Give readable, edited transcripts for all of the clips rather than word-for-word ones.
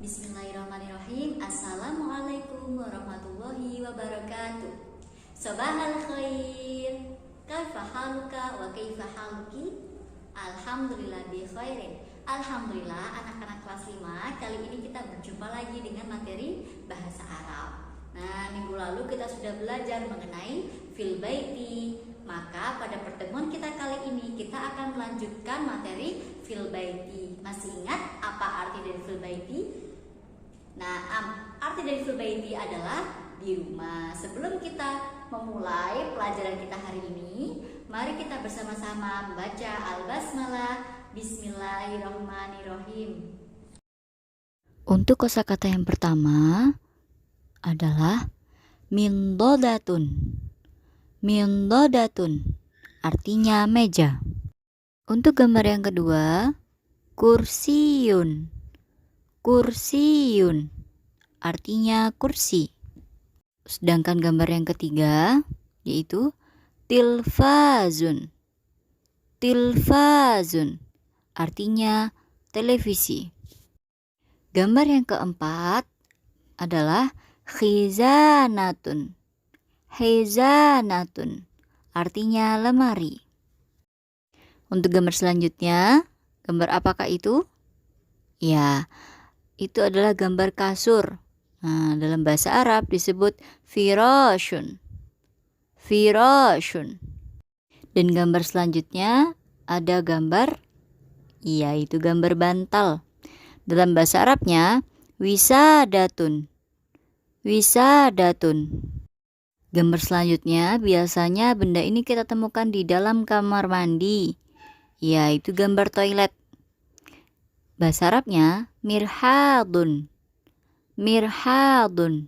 Bismillahirrahmanirrahim. Assalamualaikum warahmatullahi wabarakatuh. Sabahal khair. Kaifa haluka wa kaifa haluki? Alhamdulillah bi khairin. Alhamdulillah anak-anak kelas 5, kali ini kita berjumpa lagi dengan materi bahasa Arab. Nah, minggu lalu kita sudah belajar mengenai fil baiti. Maka pada pertemuan kita kali ini kita akan melanjutkan materi fil baiti. Masih ingat apa arti dari fil baiti? Nah, arti dari fil baiti adalah di rumah. Sebelum kita memulai pelajaran kita hari ini, mari kita bersama-sama membaca Al-Basmalah. Bismillahirrahmanirrahim. Untuk kosakata yang pertama adalah mindodatun. Mindodatun artinya meja. Untuk gambar yang kedua, kursiyun. Kursiyun artinya kursi. Sedangkan gambar yang ketiga yaitu tilfazun. Tilfazun artinya televisi. Gambar yang keempat adalah khizanatun. Khizanatun artinya lemari. Untuk gambar selanjutnya, gambar apakah itu? Ya, itu adalah gambar kasur. Nah, dalam bahasa Arab disebut firashun. Firashun. Dan gambar selanjutnya ada gambar, yaitu gambar bantal. Dalam bahasa Arabnya wisadatun. Wisadatun. Gambar selanjutnya biasanya benda ini kita temukan di dalam kamar mandi, yaitu gambar toilet. Bahasa Arabnya mirhadun. Mirhadun.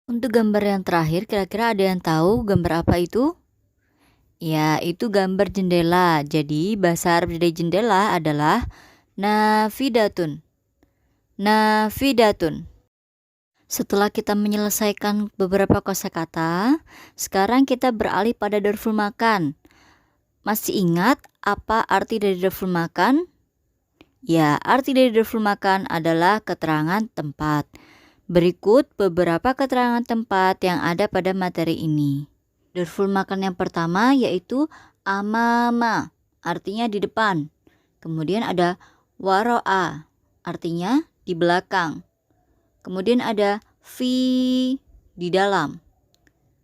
Untuk gambar yang terakhir, kira-kira ada yang tahu gambar apa itu? Ya, itu gambar jendela. Jadi bahasa Arab dari jendela adalah nafidatun. Nafidatun. Setelah kita menyelesaikan beberapa kosakata, sekarang kita beralih pada darful makan. Masih ingat apa arti dari darful makan? Ya, arti dari darful makan adalah keterangan tempat. Berikut beberapa keterangan tempat yang ada pada materi ini. Darful makan yang pertama yaitu amama, artinya di depan. Kemudian ada waro'a, artinya di belakang. Kemudian ada fi, di dalam.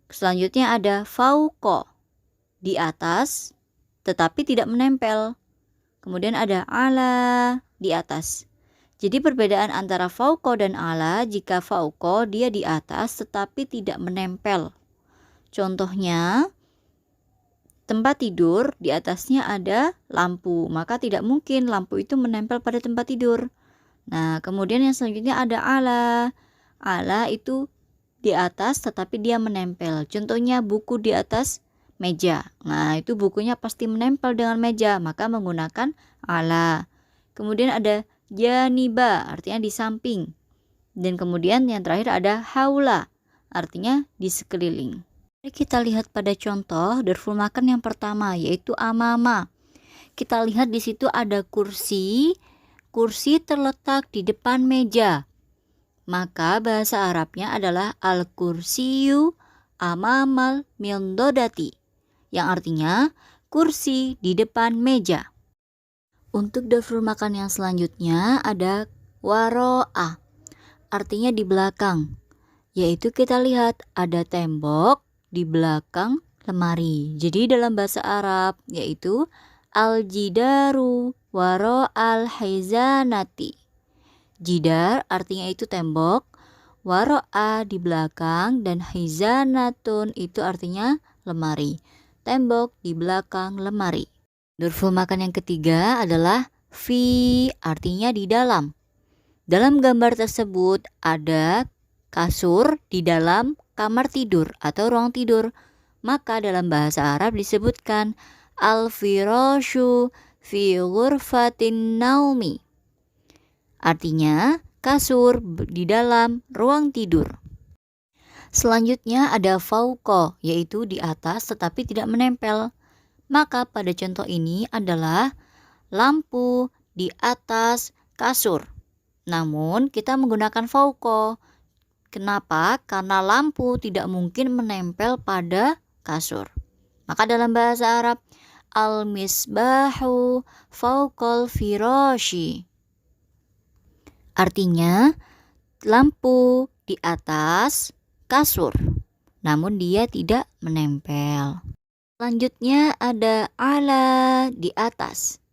Selanjutnya ada fauqo, di atas tetapi tidak menempel. Kemudian ada ala, di atas. Jadi perbedaan antara fauqo dan ala, jika fauqo dia di atas tetapi tidak menempel. Contohnya, tempat tidur di atasnya ada lampu, maka tidak mungkin lampu itu menempel pada tempat tidur. Nah, kemudian yang selanjutnya ada ala. Ala itu di atas tetapi dia menempel. Contohnya buku di atas meja. Nah, itu bukunya pasti menempel dengan meja, maka menggunakan ala. Kemudian ada janiba, artinya di samping. Dan kemudian yang terakhir ada haula, artinya di sekeliling. Mari kita lihat pada contoh darful makan yang pertama, yaitu amama. Kita lihat di situ ada kursi. Kursi terletak di depan meja. Maka bahasa Arabnya adalah al-kursiyu amamal mindodati, yang artinya kursi di depan meja. Untuk darful makan yang selanjutnya ada waro'a, artinya di belakang. Yaitu kita lihat ada tembok di belakang lemari. Jadi dalam bahasa Arab yaitu al-jidaru waro al-hizanati. Jidar artinya itu tembok, waro'a di belakang, dan hizanatun itu artinya lemari. Tembok di belakang lemari. Darful makan yang ketiga adalah fi, artinya di dalam. Dalam gambar tersebut ada kasur di dalam kamar tidur atau ruang tidur. Maka dalam bahasa Arab disebutkan al-firashu fi ghurfatin naumi, artinya kasur di dalam ruang tidur. Selanjutnya ada fauqo, yaitu di atas tetapi tidak menempel. Maka pada contoh ini adalah lampu di atas kasur. namun kita menggunakan fauqa. Kenapa? Karena lampu tidak mungkin menempel pada kasur. Maka dalam bahasa Arab, al-misbahu fauqal firashi. Artinya, lampu di atas kasur, namun dia tidak menempel. Selanjutnya ada ala, di atas.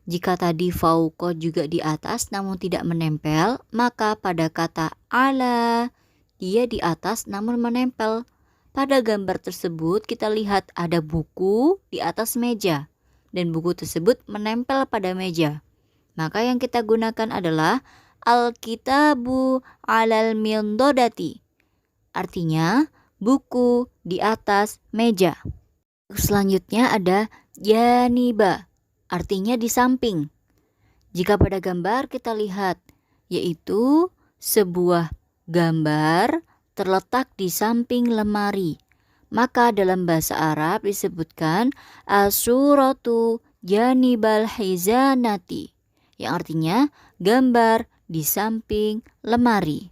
Jika tadi fauqa juga di atas namun tidak menempel, maka pada kata ala, dia di atas namun menempel. Pada gambar tersebut kita lihat ada buku di atas meja dan buku tersebut menempel pada meja. Maka yang kita gunakan adalah al-kitabu alal mindodati. Artinya buku di atas meja. Selanjutnya ada janiba, artinya di samping. Jika pada gambar kita lihat, yaitu sebuah gambar terletak di samping lemari, maka dalam bahasa Arab disebutkan as-suratu janibal hizanati, yang artinya gambar di samping lemari.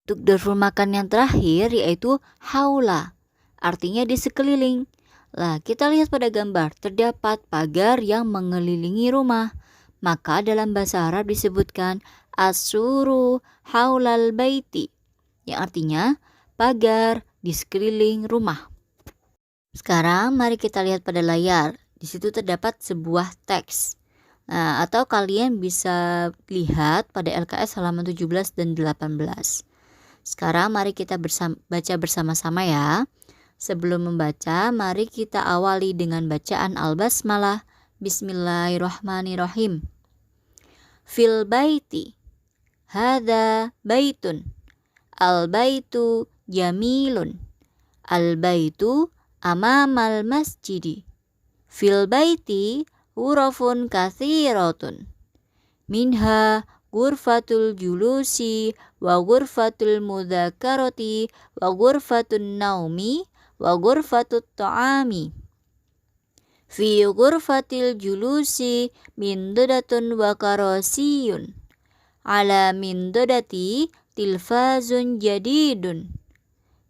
Untuk darfur makan yang terakhir yaitu haula, artinya di sekeliling. Lah, kita lihat pada gambar terdapat pagar yang mengelilingi rumah. Maka dalam bahasa Arab disebutkan as-suru haulal baiti, yang artinya pagar di sekeliling rumah. Sekarang mari kita lihat pada layar. Di situ terdapat sebuah teks. Nah, atau kalian bisa lihat pada LKS halaman 17 dan 18. Sekarang mari kita baca bersama-sama ya. Sebelum membaca, mari kita awali dengan bacaan Al-Basmalah. Bismillahirrahmanirrahim. Fil baiti, hadza baitun, al-baitu jamilun, al-baitu amamal masjidi. Fil baiti hurufun kathiratun, minha ghurfatul julusi wa ghurfatul mudzakarati wa ghurfatun naumi wa ghurfatut ta'ami. Fi ghurfatil julusi mindodatun wa karasiyun. Ala mindodati tilfazun jadidun.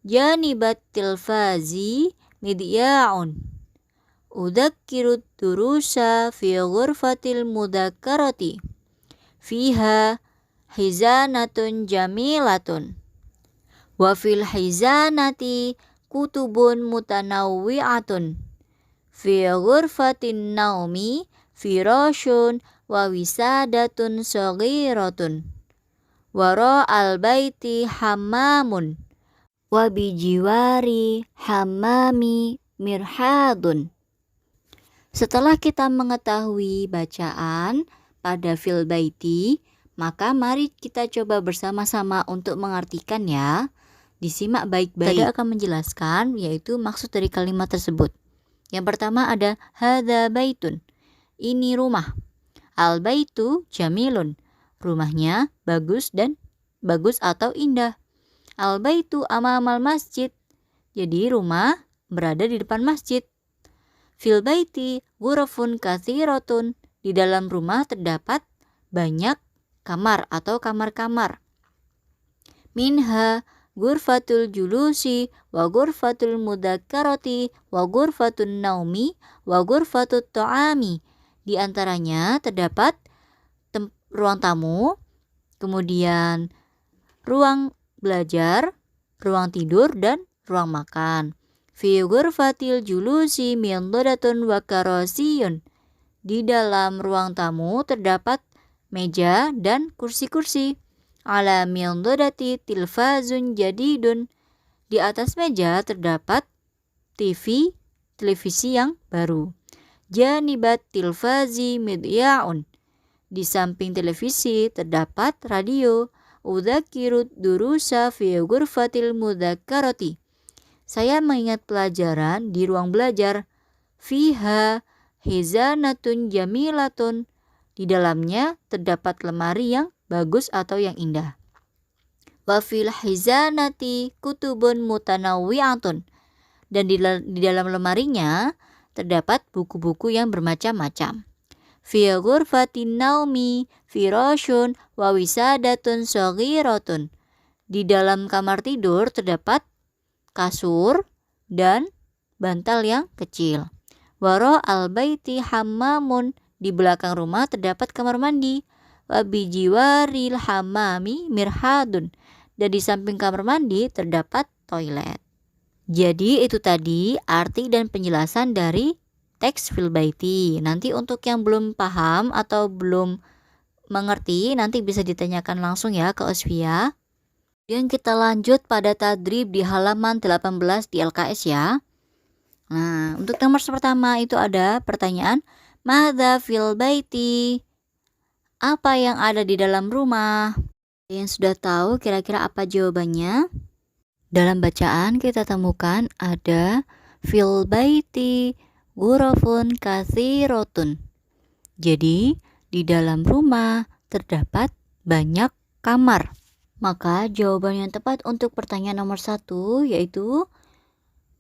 Janibat tilfazi midya'un. Udzakkirut durusa fi ghurfatil mudzakarati. Fiha hizanatun jamilatun. Wa fil hizanati kutubun mutanawwi'atun. Fi ghurfatin naumi firashun wa wisadatun saghiratun. Wara al-baiti hammamun. Wa bijiwari hammami mirhadun. Setelah kita mengetahui bacaan pada fil baiti, maka mari kita coba bersama-sama untuk mengartikan ya. Disimak baik-baik. Tadi akan menjelaskan yaitu maksud dari kalimat tersebut. Yang pertama ada hadza baitun, ini rumah. Al baitu jamilun, rumahnya bagus dan bagus atau indah. Al baitu amamal masjid, jadi rumah berada di depan masjid. Fil baiti ghurafun kathiratun, di dalam rumah terdapat banyak kamar atau kamar-kamar. Minha ghurfatul julusi wa ghurfatul mudzakarati wa ghurfatun naumi wa ghurfatut ta'ami. Di antaranya terdapat ruang tamu, kemudian ruang belajar, ruang tidur dan ruang makan. Fi ghurfatil julusi mindodatun wa karasiyun. Di dalam ruang tamu terdapat meja dan kursi-kursi. Ala mindodati tilfazun jadidun. Di atas meja terdapat televisi yang baru. Janibat tilfazi midya'un. Di samping televisi terdapat radio. Udzakirud durusa fi ghurfatil mudzakarati. Saya mengingat pelajaran di ruang belajar. Fiha hizanatun jamilatun. Di dalamnya terdapat lemari yang bagus atau yang indah. Wa fil hizanati kutubun mutanawwi'atun. Dan di dalam lemarinya terdapat buku-buku yang bermacam-macam. fi ghurfatin naumi firashun wa wisadatun saghiratun. Di dalam kamar tidur terdapat kasur dan bantal yang kecil. Wara al-baiti hammamun. Di belakang rumah terdapat kamar mandi. Wa bijiwaril hammami mirhadun. Dan di samping kamar mandi terdapat toilet. Jadi itu tadi arti dan penjelasan dari teks fil baiti. Nanti untuk yang belum paham atau belum mengerti nanti bisa ditanyakan langsung ya ke Osvia. Kemudian kita lanjut pada tadrib di halaman 18 di LKS ya. Nah, untuk nomor pertama itu ada pertanyaan madza fil baiti? Apa yang ada di dalam rumah? Yang sudah tahu kira-kira apa jawabannya? Dalam bacaan kita temukan ada fil baiti ghurafun katsiratun. Jadi, di dalam rumah terdapat banyak kamar. Maka jawaban yang tepat untuk pertanyaan nomor 1 yaitu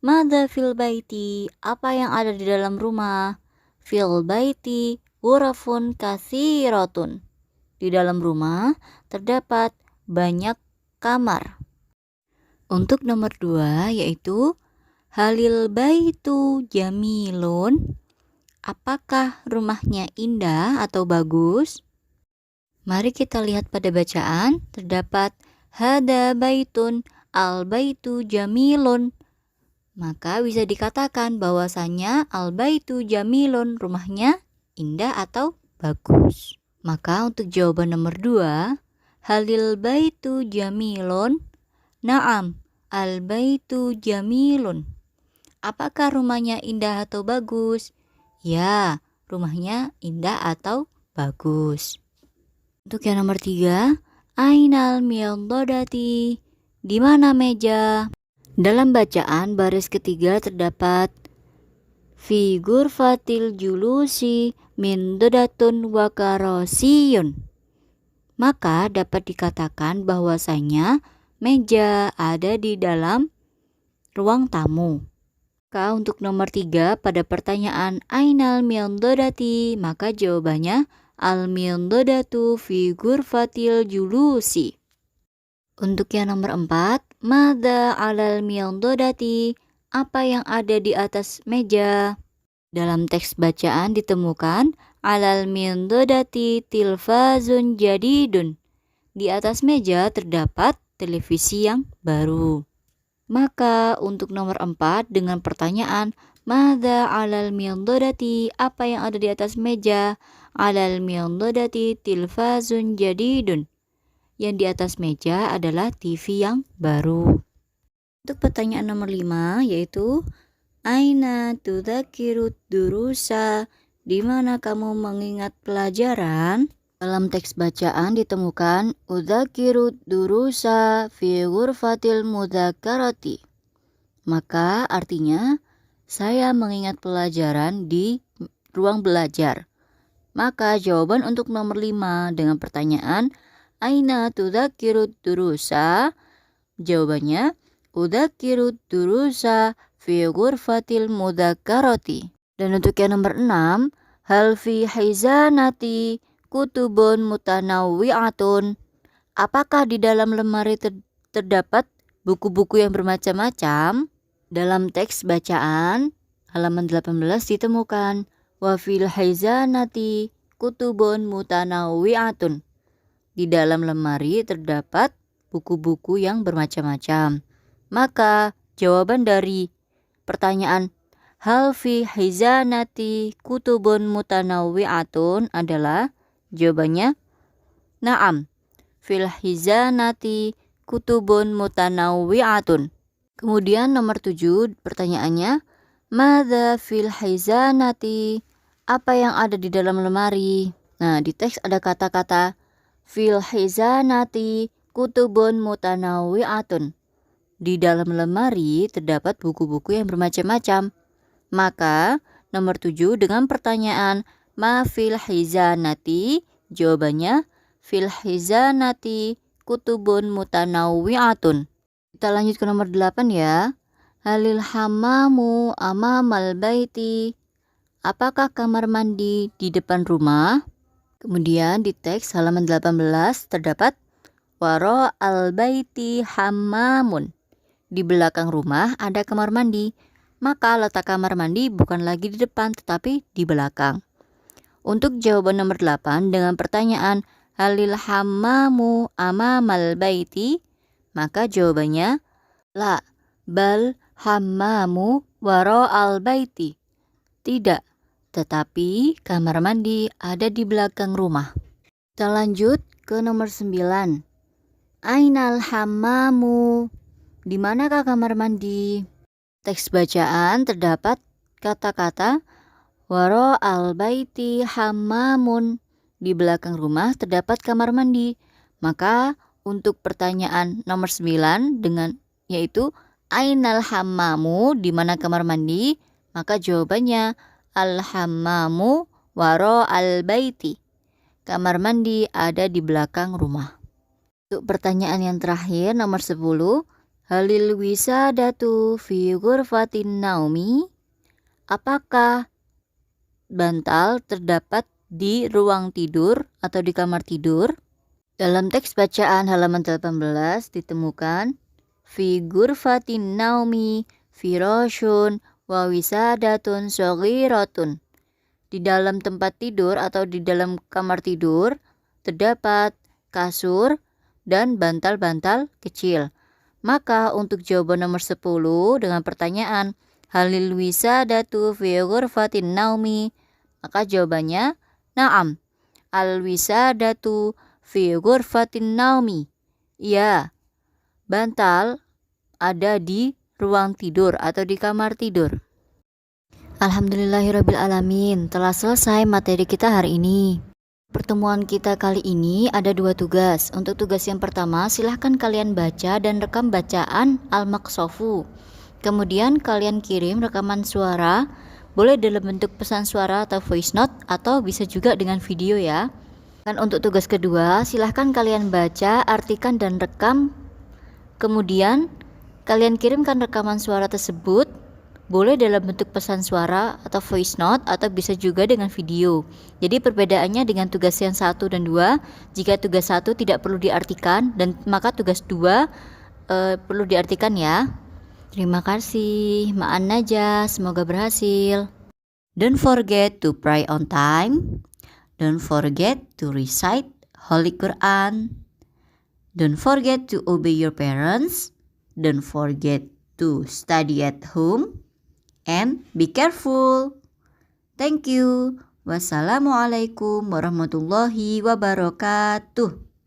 madza fil baiti? Apa yang ada di dalam rumah? Fil baiti ghurafun katsiratun. Di dalam rumah terdapat banyak kamar. Untuk nomor 2 yaitu halil baitu jamilun. Apakah rumahnya indah atau bagus? Mari kita lihat pada bacaan. Terdapat hada baitun al baitu jamilun. Maka bisa dikatakan bahwasanya al baitu jamilun, rumahnya indah atau bagus. Maka untuk jawaban nomor 2, halil baitu jamilun. Naam, al baitu jamilun. Apakah rumahnya indah atau bagus? Ya, rumahnya indah atau bagus. Untuk yang nomor 3, ainal miyadodati. Di mana meja? Dalam bacaan baris ketiga terdapat fi ghurfatil julusi min dodatun wa karosiyun. Maka dapat dikatakan bahwasanya meja ada di dalam ruang tamu. Maka untuk nomor 3 pada pertanyaan ainal miyadodati, maka jawabannya al miyadodatu fi ghurfatil julusi. Untuk yang nomor 4, madza alal miyadodati? Apa yang ada di atas meja? Dalam teks bacaan ditemukan alal miyadodati tilfazun jadidun. Di atas meja terdapat televisi yang baru. Maka untuk nomor 4 dengan pertanyaan madza alal miyadodati? Apa yang ada di atas meja? Alal miyadodati tilfazun jadidun. Yang di atas meja adalah TV yang baru. Untuk pertanyaan nomor 5 yaitu aina tudzakirud durusa? Di mana kamu mengingat pelajaran? Dalam teks bacaan ditemukan udzakirud durusa fi ghurfatil mudzakarati. Maka artinya saya mengingat pelajaran di ruang belajar. Maka jawaban untuk nomor 5 dengan pertanyaan aina tudzakirud durusa? Jawabannya udzakirud durusa fi ghurfatil mudzakarati. Dan untuk yang nomor 6, hal fi hizanati kutubun mutanawwi'atun? Apakah di dalam lemari terdapat buku-buku yang bermacam-macam? Dalam teks bacaan halaman 18 ditemukan wa fil hizanati kutubun mutanawwi'atun. Di dalam lemari terdapat buku-buku yang bermacam-macam. Maka jawaban dari pertanyaan hal fi hizanati kutubun mutanawwi'atun adalah jawabannya na'am, fil hizanati kutubun mutanawwi'atun. Kemudian nomor 7 pertanyaannya madza fil hizanati? Apa yang ada di dalam lemari? Nah, di teks ada kata-kata fil hizanati kutubun mutanawwi'atun. Di dalam lemari terdapat buku-buku yang bermacam-macam. Maka nomor 7 dengan pertanyaan ma fil hizanati? Jawabannya fil hizanati kutubun mutanawwi'atun. Kita lanjut ke nomor 8 ya. Halil hamamu amamal baiti? apakah kamar mandi di depan rumah? Kemudian di teks halaman 18 terdapat waro al-baiti hammamun. Di belakang rumah ada kamar mandi. Maka letak kamar mandi bukan lagi di depan tetapi di belakang. Untuk jawaban nomor 8 dengan pertanyaan halil hammamu amamal baiti, maka jawabannya la, bal hammamu waro al baiti. Tidak, tetapi kamar mandi ada di belakang rumah. Kita lanjut ke nomor 9. Ainal hammamu. Di manakah kamar mandi? Teks bacaan terdapat kata-kata waro al baiti hammamun. Di belakang rumah terdapat kamar mandi. Maka untuk pertanyaan nomor 9 dengan yaitu ainal hammamu, di mana kamar mandi? Maka jawabannya al-hammamu waro al-baiti. Kamar mandi ada di belakang rumah. Untuk pertanyaan yang terakhir nomor 10. Halil wisadatu fi ghurfatin naumi. Apakah bantal terdapat di ruang tidur atau di kamar tidur? Dalam teks bacaan halaman 18 ditemukan fi ghurfatin naumi firashun wa wisadatun shaghiratun. Di dalam tempat tidur atau di dalam kamar tidur terdapat kasur dan bantal-bantal kecil. Maka untuk jawaban nomor 10 dengan pertanyaan halil wisadatu fi ghurfatin naumi, maka jawabannya na'am. Al wisadatu fi ghurfatin naumi. Ya, bantal ada di ruang tidur atau di kamar tidur. Alhamdulillahirrabbilalamin, telah selesai materi kita hari ini. Pertemuan kita kali ini ada 2 tugas. Untuk tugas yang pertama, silahkan kalian baca dan rekam bacaan Al-Maqsofu. Kemudian kalian kirim rekaman suara, boleh dalam bentuk pesan suara atau voice note, atau bisa juga dengan video ya. Dan untuk tugas kedua, silahkan kalian baca, artikan dan rekam. Kemudian kalian kirimkan rekaman suara tersebut, boleh dalam bentuk pesan suara atau voice note, atau bisa juga dengan video. Jadi perbedaannya dengan tugas yang 1 dan 2, jika tugas 1 tidak perlu diartikan, dan maka tugas 2 perlu diartikan ya. Terima kasih, ma'an najah, semoga berhasil. Don't forget to pray on time. Don't forget to recite Holy Quran. Don't forget to obey your parents. Don't forget to study at home. And be careful. Thank you. Wassalamualaikum warahmatullahi wabarakatuh.